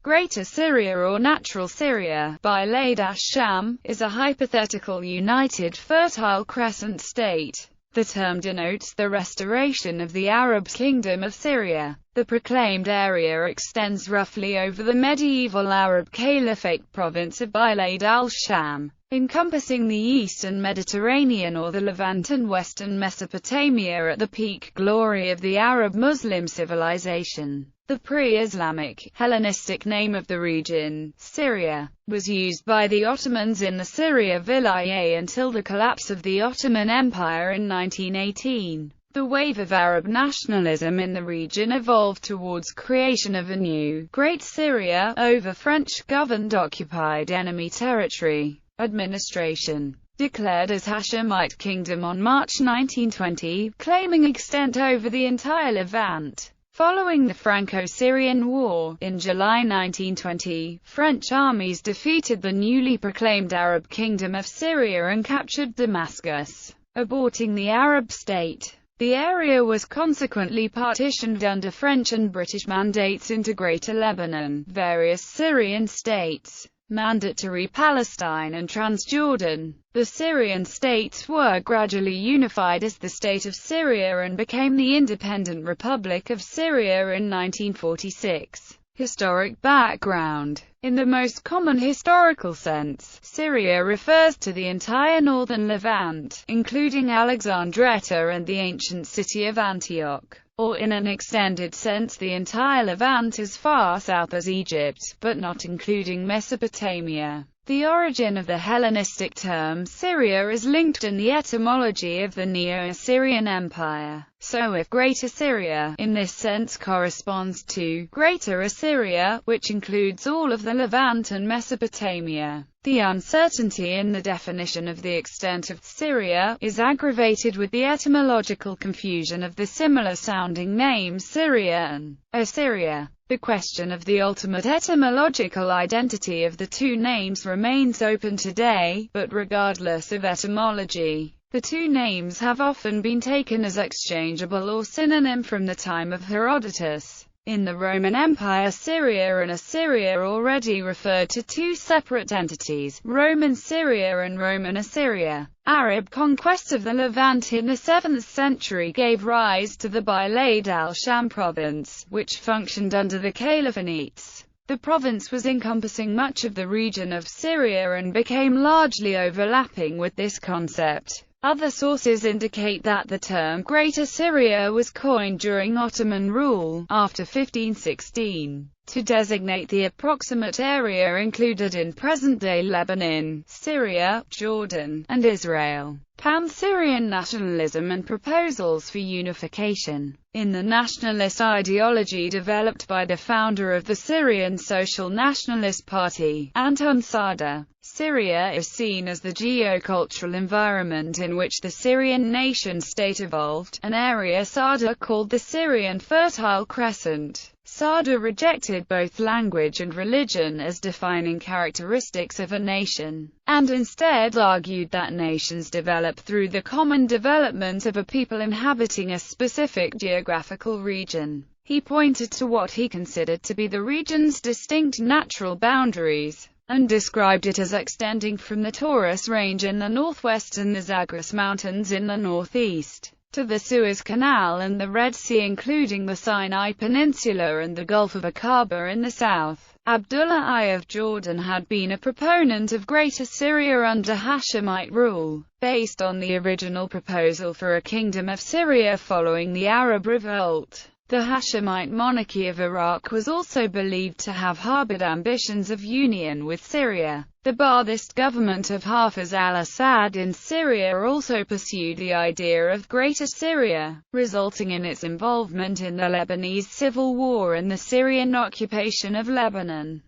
Greater Syria or Natural Syria, Bilad-Sham, is a hypothetical united fertile crescent state. The term denotes the restoration of the Arab kingdom of Syria. The proclaimed area extends roughly over the medieval Arab Caliphate province of Bilad al-Sham, encompassing the eastern Mediterranean or the Levant and western Mesopotamia at the peak glory of the Arab Muslim civilization. The pre-Islamic, Hellenistic name of the region, Syria, was used by the Ottomans in the Syria Vilayet until the collapse of the Ottoman Empire in 1918. The wave of Arab nationalism in the region evolved towards creation of a new, Great Syria, over French-governed occupied enemy territory. Administration declared as Hashemite Kingdom on March 1920, claiming extent over the entire Levant. Following the Franco-Syrian War, in July 1920, French armies defeated the newly proclaimed Arab Kingdom of Syria and captured Damascus, aborting the Arab state. The area was consequently partitioned under French and British mandates into Greater Lebanon, various Syrian states, Mandatory Palestine and Transjordan. The Syrian states were gradually unified as the State of Syria and became the Independent Republic of Syria in 1946. Historic background. In the most common historical sense, Syria refers to the entire northern Levant, including Alexandretta and the ancient city of Antioch, or in an extended sense the entire Levant as far south as Egypt, but not including Mesopotamia. The origin of the Hellenistic term Syria is linked in the etymology of the Neo-Assyrian Empire. So if Greater Syria, in this sense corresponds to Greater Assyria, which includes all of the Levant and Mesopotamia, the uncertainty in the definition of the extent of Syria is aggravated with the etymological confusion of the similar-sounding names Syria and Assyria. The question of the ultimate etymological identity of the two names remains open today, but regardless of etymology, the two names have often been taken as exchangeable or synonym from the time of Herodotus. In the Roman Empire, Syria and Assyria already referred to two separate entities, Roman Syria and Roman Assyria. Arab conquest of the Levant in the 7th century gave rise to the Bilad al-Sham province, which functioned under the Caliphate. The province was encompassing much of the region of Syria and became largely overlapping with this concept. Other sources indicate that the term Greater Syria was coined during Ottoman rule, after 1516, to designate the approximate area included in present-day Lebanon, Syria, Jordan, and Israel. Pan-Syrian nationalism and proposals for unification. In the nationalist ideology developed by the founder of the Syrian Social Nationalist Party, Anton Saada, Syria is seen as the geocultural environment in which the Syrian nation-state evolved, an area Saada called the Syrian Fertile Crescent. Saada rejected both language and religion as defining characteristics of a nation, and instead argued that nations develop through the common development of a people inhabiting a specific geographical region. He pointed to what he considered to be the region's distinct natural boundaries, and described it as extending from the Taurus Range in the northwest and the Zagros Mountains in the northeast, to the Suez Canal and the Red Sea, including the Sinai Peninsula and the Gulf of Aqaba in the south. Abdullah I of Jordan had been a proponent of Greater Syria under Hashemite rule, based on the original proposal for a Kingdom of Syria following the Arab Revolt. The Hashemite monarchy of Iraq was also believed to have harbored ambitions of union with Syria. The Ba'athist government of Hafez al-Assad in Syria also pursued the idea of Greater Syria, resulting in its involvement in the Lebanese civil war and the Syrian occupation of Lebanon.